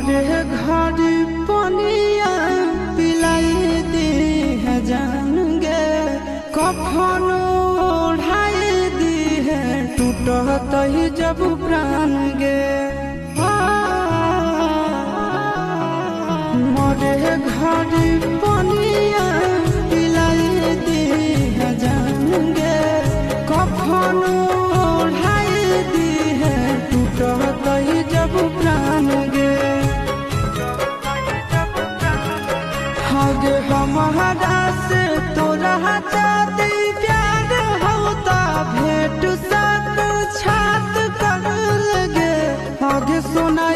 मोरे घर पनिया पिलाई दी है जान गे, कफन ओढ़ाई दी है टूटत ही जब प्राण गे। मोरे घर पनिया पिलाई दी है जान गे, कफन ओढ़ाई दी है टूटत ही जब प्राण गे। हगे हमारा से तोरा चाहती प्यार होता भेंट साथ छात कर लगे, हगे सुनाई